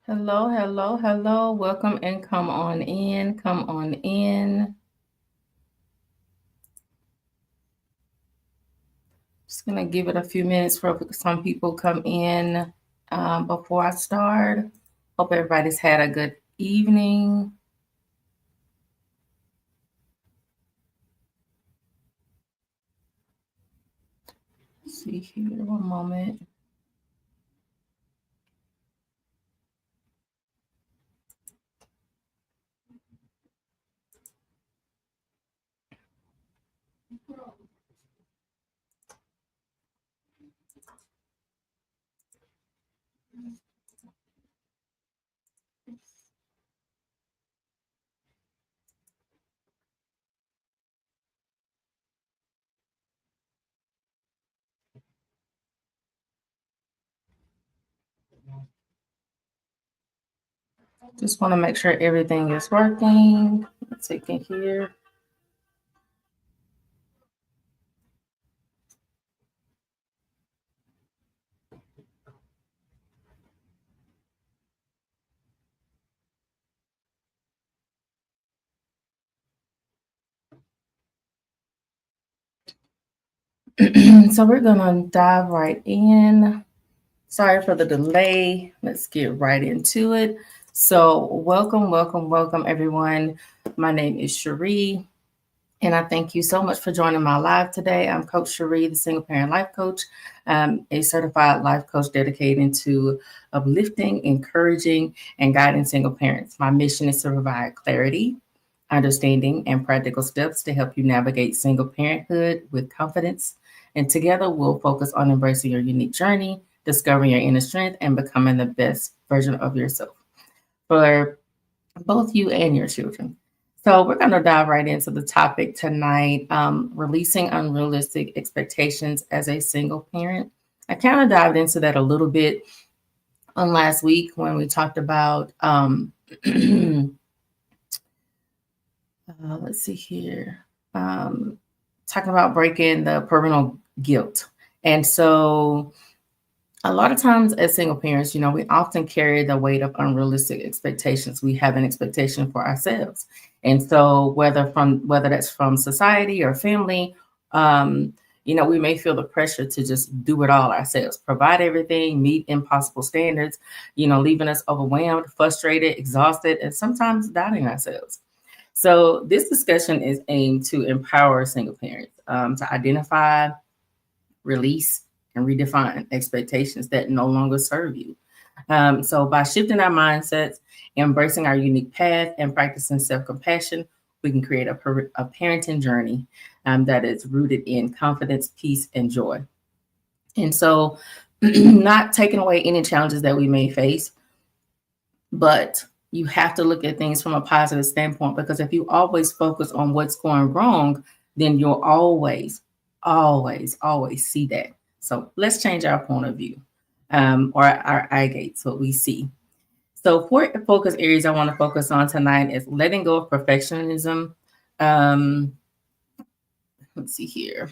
Hello, hello, hello. Welcome and come on in. Come on in. Just going to give it a few minutes for some people come in before I start. Hope everybody's had a good evening. Let's see here, one moment. Just want to make sure everything is working. Let's take it here. So we're going to dive right in. Sorry for the delay. Let's get right into it. So, welcome, everyone. My name is Sheree, and I thank you so much for joining my live today. I'm Coach Sheree, the single parent life coach, a certified life coach dedicated to uplifting, encouraging, and guiding single parents. My mission is to provide clarity, understanding, and practical steps to help you navigate single parenthood with confidence. And together, we'll focus on embracing your unique journey, discovering your inner strength, and becoming the best version of yourself for both you and your children. So, we're going to dive right into the topic tonight, releasing unrealistic expectations as a single parent. I kind of dived into that a little bit on last week when we talked about let's see here. Talking about breaking the parental guilt. And so, a lot of times as single parents, we often carry the weight of unrealistic expectations. We have an expectation for ourselves. And so, whether that's from society or family, we may feel the pressure to just do it all ourselves, provide everything, meet impossible standards, leaving us overwhelmed, frustrated, exhausted, and sometimes doubting ourselves. So, this discussion is aimed to empower single parents to identify, release, and redefine expectations that no longer serve you. So, by shifting our mindsets, embracing our unique path, and practicing self compassion, we can create a parenting journey that is rooted in confidence, peace, and joy. And so, not taking away any challenges that we may face, but you have to look at things from a positive standpoint, because if you always focus on what's going wrong, then you'll always see that. So let's change our point of view, or our eye gates, what we see. So, four focus areas I want to focus on tonight is letting go of perfectionism. Um, let's see here.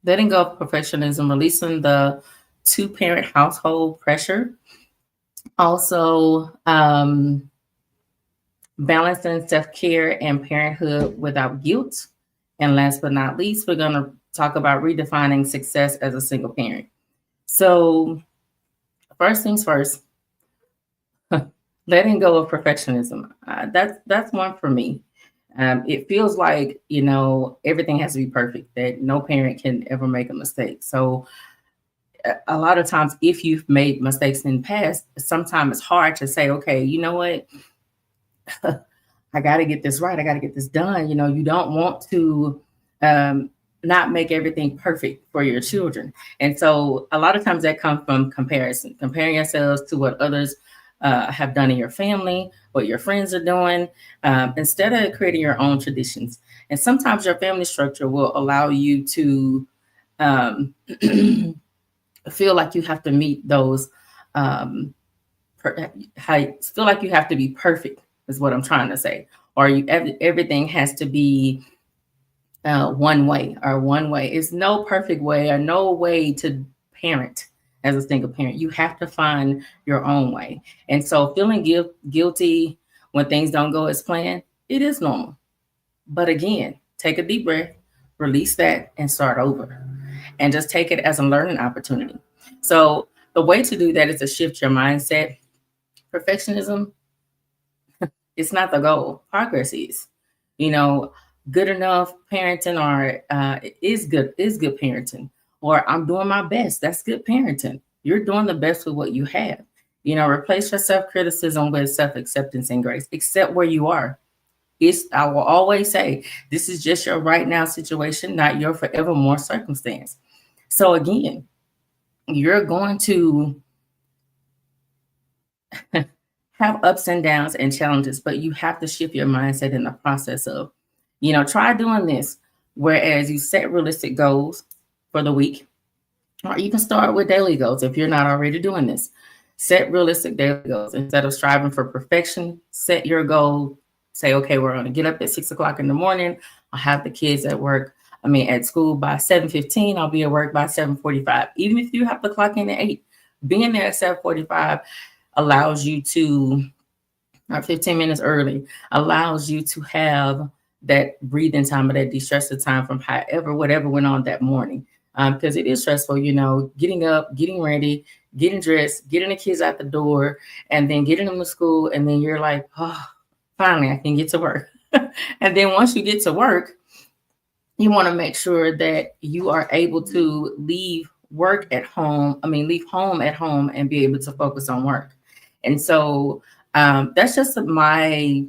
Letting go of perfectionism, releasing the two-parent household pressure. Also, balancing self-care and parenthood without guilt. And last but not least, we're going to talk about redefining success as a single parent. So, first things first, letting go of perfectionism. That's one for me. It feels like everything has to be perfect. That no parent can ever make a mistake. So a lot of times, if you've made mistakes in the past, sometimes it's hard to say, okay, you know what, I got to get this right. I got to get this done. You don't want to not make everything perfect for your children. And so a lot of times that comes from comparison, comparing yourselves to what others have done in your family, what your friends are doing, instead of creating your own traditions. And sometimes your family structure will allow you to feel like you have to meet those, feel like you have to be perfect, is what I'm trying to say. Or everything has to be one way. It's no perfect way or no way to parent. as a single parent. You have to find your own way. And so feeling guilty when things don't go as planned, it is normal. But again, take a deep breath, release that, and start over. And just take it as a learning opportunity. So the way to do that is to shift your mindset. Perfectionism, it's not the goal. Progress is. You know, good enough parenting or is good parenting. Or I'm doing my best. That's good parenting. You're doing the best with what you have. You know, replace your self criticism with self acceptance and grace. Accept where you are. I will always say, this is just your right now situation, not your forevermore circumstance. So again, you're going to have ups and downs and challenges, but you have to shift your mindset in the process of, try doing this. Whereas you set realistic goals for the week, or even start with daily goals if you're not already doing this. Set realistic daily goals instead of striving for perfection. Set your goal. Say, okay, we're going to get up at 6 o'clock in the morning. I'll have the kids at school by 7:15. I'll be at work by 7:45. Even if you have to clock in at 8, being there at 7:45 allows you to, or 15 minutes early, allows you to have that breathing time or that de-stressor time from whatever went on that morning. Because it is stressful, getting up, getting ready, getting dressed, getting the kids out the door, and then getting them to school. And then you're like, oh, finally, I can get to work. And then once you get to work, you want to make sure that you are able to leave home at home and be able to focus on work. And so that's just my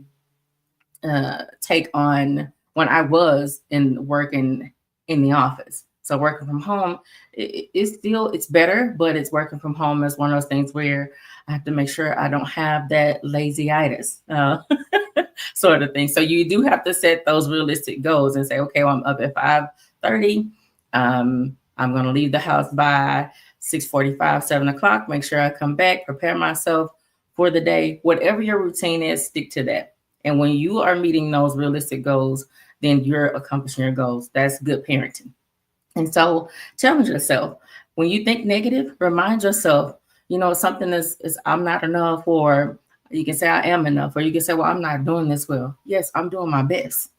take on when I was working in the office. So working from home, it's better, but it's working from home is one of those things where I have to make sure I don't have that lazyitis sort of thing. So you do have to set those realistic goals and say, okay, well, I'm up at 5:30. I'm going to leave the house by 6:45, 7 o'clock. Make sure I come back, prepare myself for the day. Whatever your routine is, stick to that. And when you are meeting those realistic goals, then you're accomplishing your goals. That's good parenting. And so challenge yourself. When you think negative, remind yourself, something is I'm not enough, or you can say I am enough, or you can say, well, I'm not doing this well. Yes, I'm doing my best.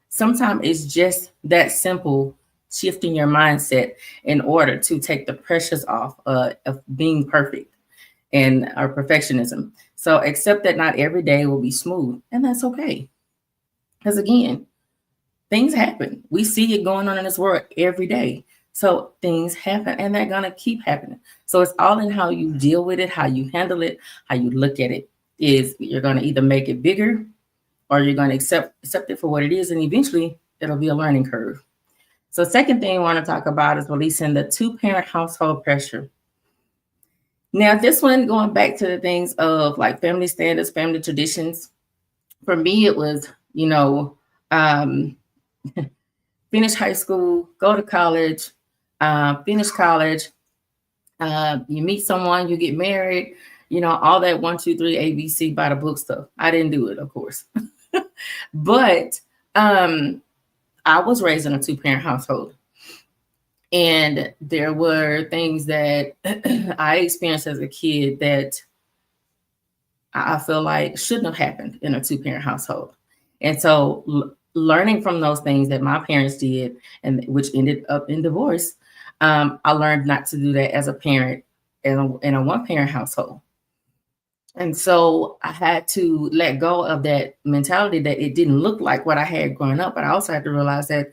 Sometimes it's just that simple, shifting your mindset in order to take the pressures off of being perfect and our perfectionism. So accept that not every day will be smooth, and that's okay. Because again, things happen. We see it going on in this world every day. So things happen, and they're going to keep happening. So it's all in how you deal with it, how you handle it, how you look at it. Is you're going to either make it bigger, or you're going to accept it for what it is, and eventually it'll be a learning curve. So second thing I want to talk about is releasing the two-parent household pressure. Now, this one, going back to the things of like family standards, family traditions. For me, it was, finish high school, go to college, finish college, you meet someone, you get married, all that 1, 2, 3, ABC by the book stuff. I didn't do it, of course. But I was raised in a two-parent household. And there were things that I experienced as a kid that I feel like shouldn't have happened in a two-parent household. And so learning from those things that my parents did, and which ended up in divorce, I learned not to do that as a parent in a one-parent household. And so I had to let go of that mentality that it didn't look like what I had growing up. But I also had to realize that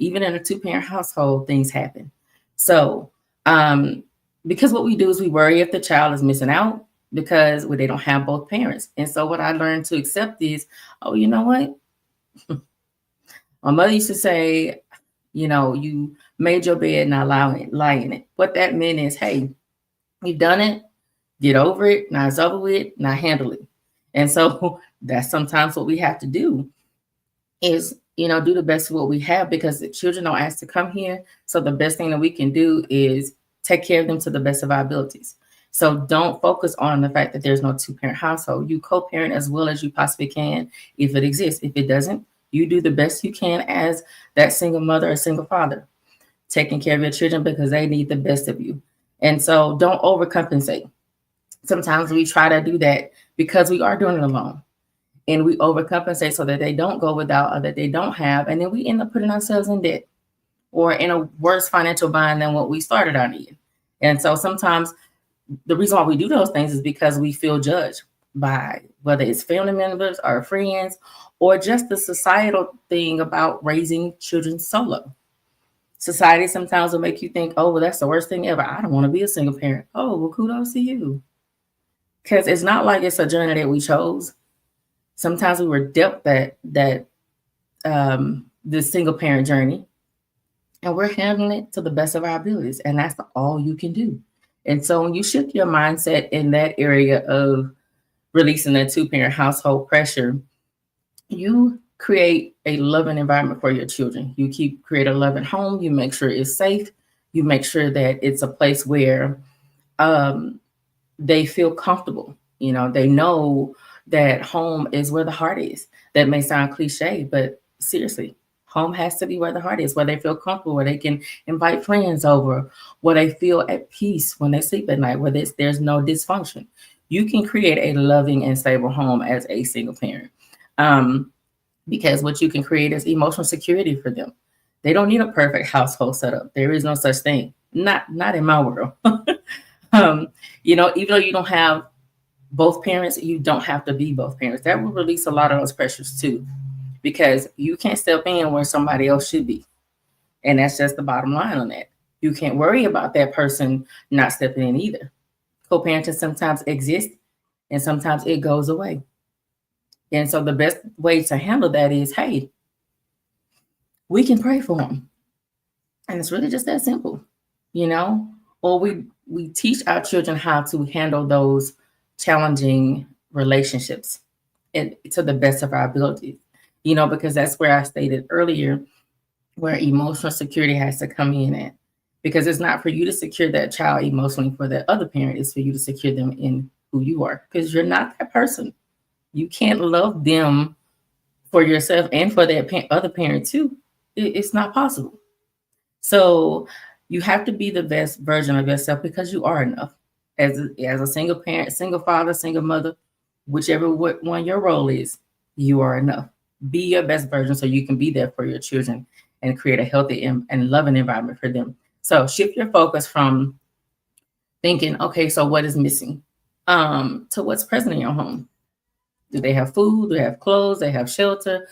even in a two-parent household, things happen. So because what we do is we worry if the child is missing out because they don't have both parents. And so what I learned to accept is, oh, you know what? My mother used to say, you made your bed, now lie in it. What that meant is, hey, you've done it, get over it, now it's over with, now handle it. And so that's sometimes what we have to do is, do the best of what we have, because the children don't ask to come here. So the best thing that we can do is take care of them to the best of our abilities. So don't focus on the fact that there's no two-parent household. You co-parent as well as you possibly can if it exists. If it doesn't, you do the best you can as that single mother or single father, taking care of your children because they need the best of you. And so don't overcompensate. Sometimes we try to do that because we are doing it alone, and we overcompensate so that they don't go without or that they don't have. And then we end up putting ourselves in debt or in a worse financial bind than what we started out in. And so sometimes the reason why we do those things is because we feel judged by whether it's family members or friends or just the societal thing about raising children solo. Society sometimes will make you think, oh, well, that's the worst thing ever. I don't want to be a single parent. Oh, well, kudos to you. Because it's not like it's a journey that we chose. Sometimes we were dealt the single parent journey, and we're handling it to the best of our abilities, and that's all you can do. And so when you shift your mindset in that area of releasing that two parent household pressure, you create a loving environment for your children. You create a loving home. You make sure it's safe. You make sure that it's a place where um, they feel comfortable. You know, they know that home is where the heart is. That may sound cliche, but seriously, home has to be where the heart is, where they feel comfortable, where they can invite friends over, where they feel at peace when they sleep at night, where there's no dysfunction. You can create a loving and stable home as a single parent. Um, because what you can create is emotional security for them. They don't need a perfect household setup. There is no such thing. Not in my world. um, even though you don't have both parents, you don't have to be both parents. That will release a lot of those pressures too, because you can't step in where somebody else should be. And that's just the bottom line on that. You can't worry about that person not stepping in either. Co-parenting sometimes exists and sometimes it goes away. And so the best way to handle that is, hey, we can pray for them. And it's really just that simple, you know? Or we teach our children how to handle those challenging relationships and to the best of our abilities. Because that's where I stated earlier where emotional security has to come in at. Because it's not for you to secure that child emotionally for that other parent, it's for you to secure them in who you are. Because you're not that person. You can't love them for yourself and for that other parent too. It's not possible. So you have to be the best version of yourself because you are enough. As a single parent, single father, single mother, whichever one your role is, you are enough. Be your best version so you can be there for your children and create a healthy and loving environment for them. So shift your focus from thinking, okay, so what is missing, to what's present in your home. Do they have food? Do they have clothes? They have shelter?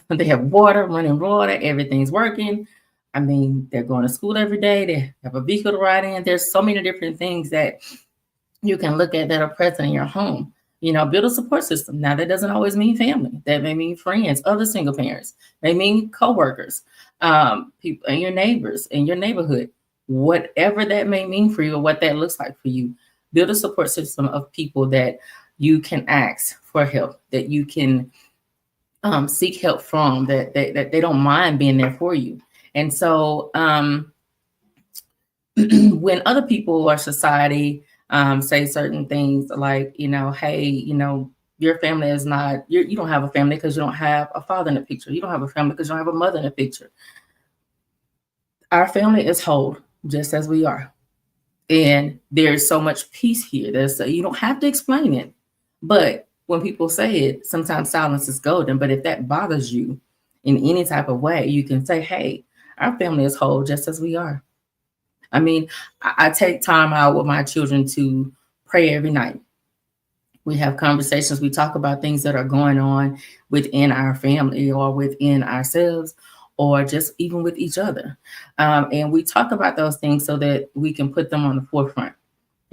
They have water, running water. Everything's working. I mean, they're going to school every day. They have a vehicle to ride in. There's so many different things that you can look at that are present in your home. Build a support system. Now, that doesn't always mean family. That may mean friends, other single parents, may mean coworkers, people, and your neighbors in your neighborhood. Whatever that may mean for you or what that looks like for you, build a support system of people that you can ask for help, that you can seek help from, that they don't mind being there for you. And so when other people or society say certain things like, hey, your family is not, you don't have a family because you don't have a father in the picture. You don't have a family because you don't have a mother in the picture. Our family is whole, just as we are. And there's so much peace here. You don't have to explain it. But when people say it, sometimes silence is golden. But if that bothers you in any type of way, you can say, hey, our family is whole just as we are. I mean, I take time out with my children to pray every night. We have conversations. We talk about things that are going on within our family or within ourselves or just even with each other. And we talk about those things so that we can put them on the forefront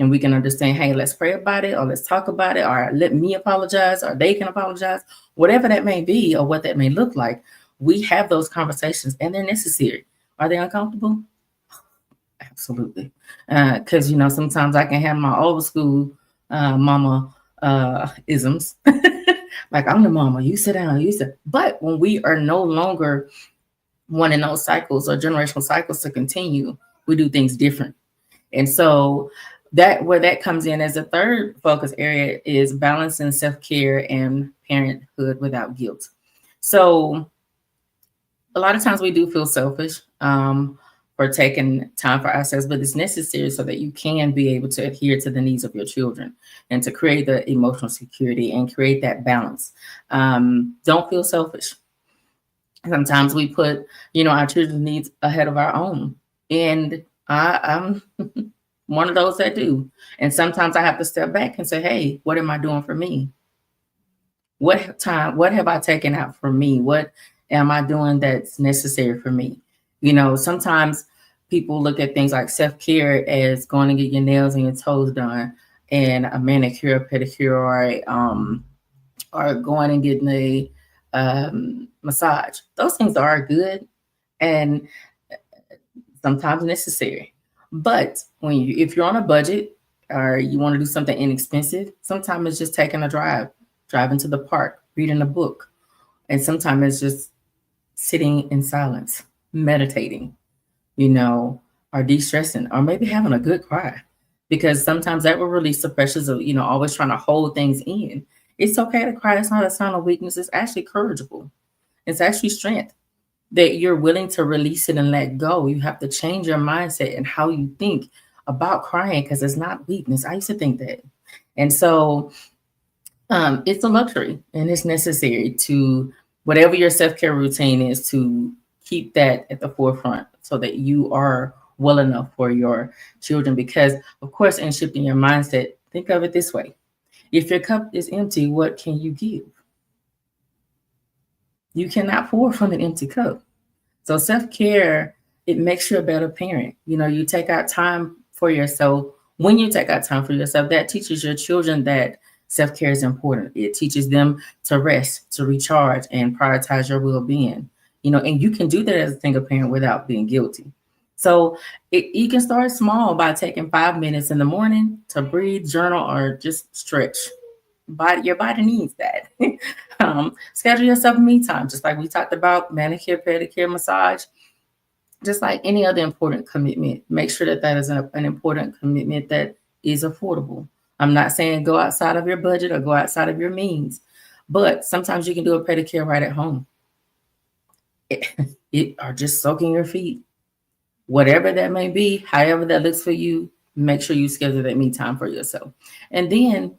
and we can understand, hey, let's pray about it or let's talk about it or let me apologize or they can apologize, whatever that may be or what that may look like. We have those conversations and they're necessary. Are they uncomfortable? Absolutely. Because, sometimes I can have my old school mama isms. Like, I'm the mama, you sit down, you sit. But when we are no longer wanting those cycles or generational cycles to continue, we do things different. And so where that comes in as a third focus area is balancing self-care and parenthood without guilt. So a lot of times we do feel selfish for taking time for ourselves, but it's necessary so that you can be able to adhere to the needs of your children and to create the emotional security and create that balance. Don't feel selfish. Sometimes we put, our children's needs ahead of our own. And I'm one of those that do. And sometimes I have to step back and say, hey, what am I doing for me? What have I taken out for me? What am I doing that's necessary for me? Sometimes people look at things like self-care as going to get your nails and your toes done and a manicure, pedicure, or going and getting a massage. Those things are good and sometimes necessary. But if you're on a budget or you want to do something inexpensive, sometimes it's just taking a drive, driving to the park, reading a book. And sometimes it's just sitting in silence, meditating, or de-stressing, or maybe having a good cry. Because sometimes that will release the pressures of, always trying to hold things in. It's okay to cry. It's not a sign of weakness. It's actually courageable. It's actually strength that you're willing to release it and let go. You have to change your mindset and how you think about crying because it's not weakness. I used to think that. And so it's a luxury and it's necessary to, whatever your self-care routine is, to keep that at the forefront so that you are well enough for your children. Because, of course, in shifting your mindset, think of it this way. If your cup is empty, what can you give? You cannot pour from an empty cup. So self-care, it makes you a better parent. You take out time for yourself. When you take out time for yourself, that teaches your children that self-care is important. It teaches them to rest, to recharge, and prioritize your well-being. And you can do that as a single parent without being guilty. So you can start small by taking 5 minutes in the morning to breathe, journal, or just stretch. Your body needs that. Schedule yourself me time, just like we talked about manicure, pedicure, massage. Just like any other important commitment, make sure that is an important commitment that is affordable. I'm not saying go outside of your budget or go outside of your means, but sometimes you can do a pedicure right at home. Or just soaking your feet. Whatever that may be, however that looks for you, make sure you schedule that me time for yourself. And then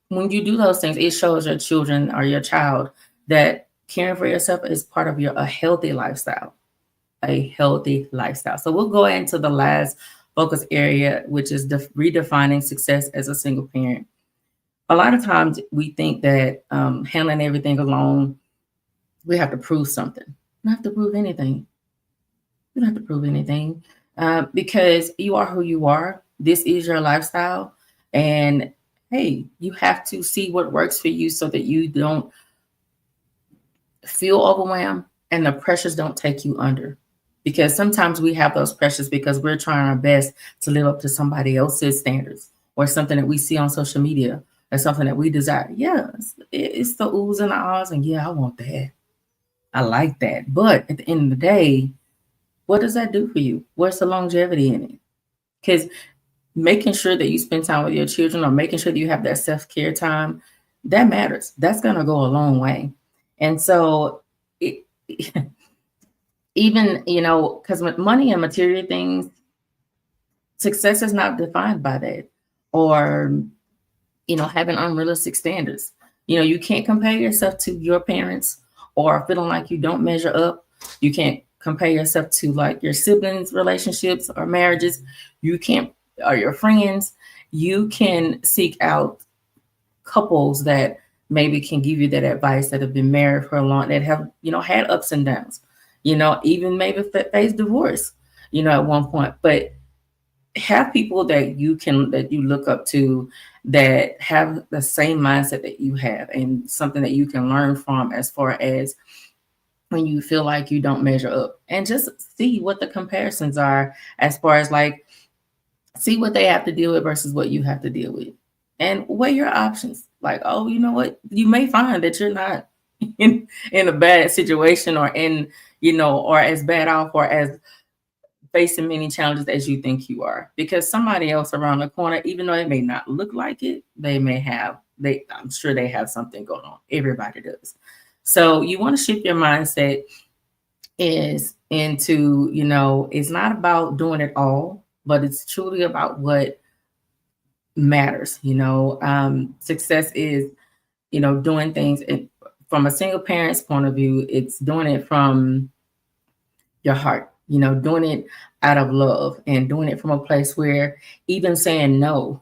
when you do those things, it shows your children or your child that caring for yourself is part of a healthy lifestyle. A healthy lifestyle. So we'll go into the last focus area, which is redefining success as a single parent. A lot of times we think that handling everything alone, we have to prove something. You don't have to prove anything. You don't have to prove anything because you are who you are. This is your lifestyle. And hey, you have to see what works for you so that you don't feel overwhelmed and the pressures don't take you under. Because sometimes we have those pressures because we're trying our best to live up to somebody else's standards or something that we see on social media or something that we desire. Yeah, it's the oohs and the ahs, and yeah, I want that. I like that. But at the end of the day, what does that do for you? What's the longevity in it? Because making sure that you spend time with your children or making sure that you have that self-care time, that matters. That's going to go a long way. And so even, because with money and material things, success is not defined by that or, having unrealistic standards. You can't compare yourself to your parents or feeling like you don't measure up. You can't compare yourself to like your siblings' relationships or marriages. You can't, or your friends. You can seek out couples that maybe can give you that advice, that have been married for a long, that have, had ups and downs, even maybe face divorce, at one point. But have people that you look up to that have the same mindset that you have and something that you can learn from as far as when you feel like you don't measure up, and just see what the comparisons are as far as like see what they have to deal with versus what you have to deal with and weigh your options. Like, oh, you know what? You may find that you're not in a bad situation or in, or as bad off or as facing many challenges as you think you are, because somebody else around the corner, even though it may not look like it, I'm sure they have something going on. Everybody does. So you want to shift your mindset is into, it's not about doing it all, but it's truly about what matters. Success is, doing things from a single parent's point of view, it's doing it from your heart, doing it out of love and doing it from a place where even saying no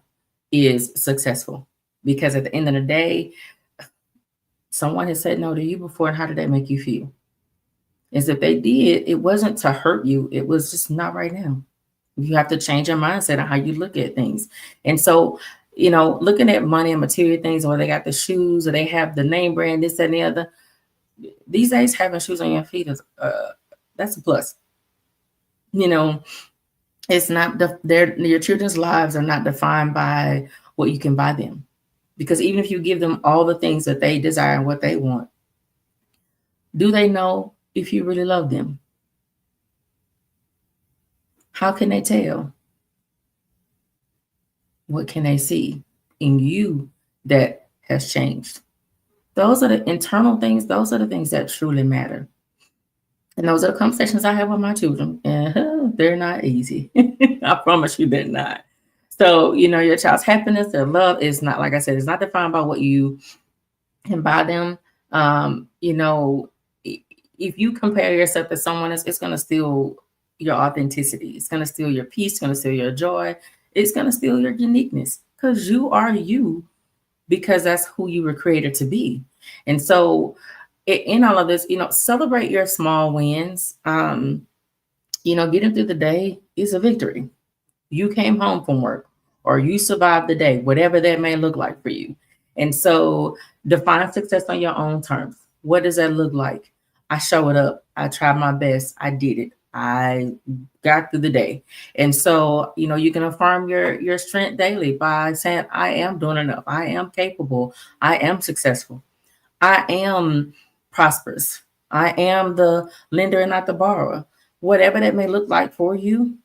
is successful. Because at the end of the day, someone has said no to you before, and how did that make you feel? As if they did, it wasn't to hurt you, it was just not right now. You have to change your mindset on how you look at things. And so, looking at money and material things, or they got the shoes, or they have the name brand, this, that, and the other. These days, having shoes on your feet is that's a plus. It's not your children's lives are not defined by what you can buy them, because even if you give them all the things that they desire and what they want, do they know if you really love them? How can they tell? What can they see in you that has changed? Those are the internal things. Those are the things that truly matter. And those are the conversations I have with my children. And they're not easy. I promise you they're not. So, your child's happiness, their love is not, like I said, it's not defined by what you can buy them. If you compare yourself to someone else, it's going to steal your authenticity. It's going to steal your peace. It's going to steal your joy. It's going to steal your uniqueness, because you are you, because that's who you were created to be. And so in all of this, celebrate your small wins. Getting through the day is a victory. You came home from work, or you survived the day, whatever that may look like for you. And so define success on your own terms. What does that look like? I showed up. I tried my best. I did it. I got through the day. And so, you can affirm your strength daily by saying, I am doing enough. I am capable. I am successful. I am prosperous. I am the lender and not the borrower. Whatever that may look like for you,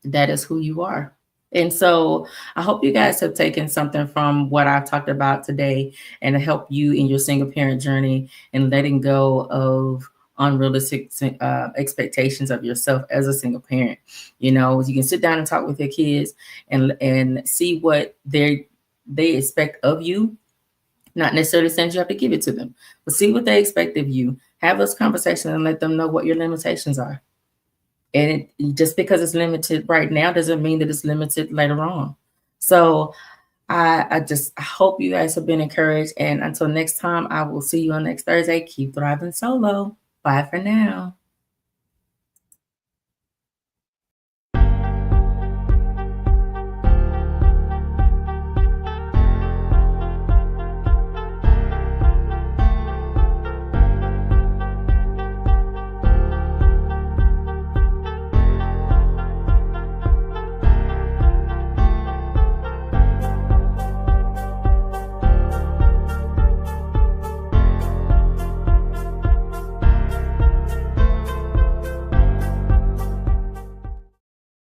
that is who you are. And so I hope you guys have taken something from what I've talked about today, and to help you in your single parent journey and letting go of unrealistic expectations of yourself as a single parent. You can sit down and talk with your kids and see what they expect of you. Not necessarily saying you have to give it to them, but see what they expect of you. Have those conversations and let them know what your limitations are. And just because it's limited right now doesn't mean that it's limited later on. So I hope you guys have been encouraged. And until next time, I will see you on next Thursday. Keep thriving solo. Bye for now.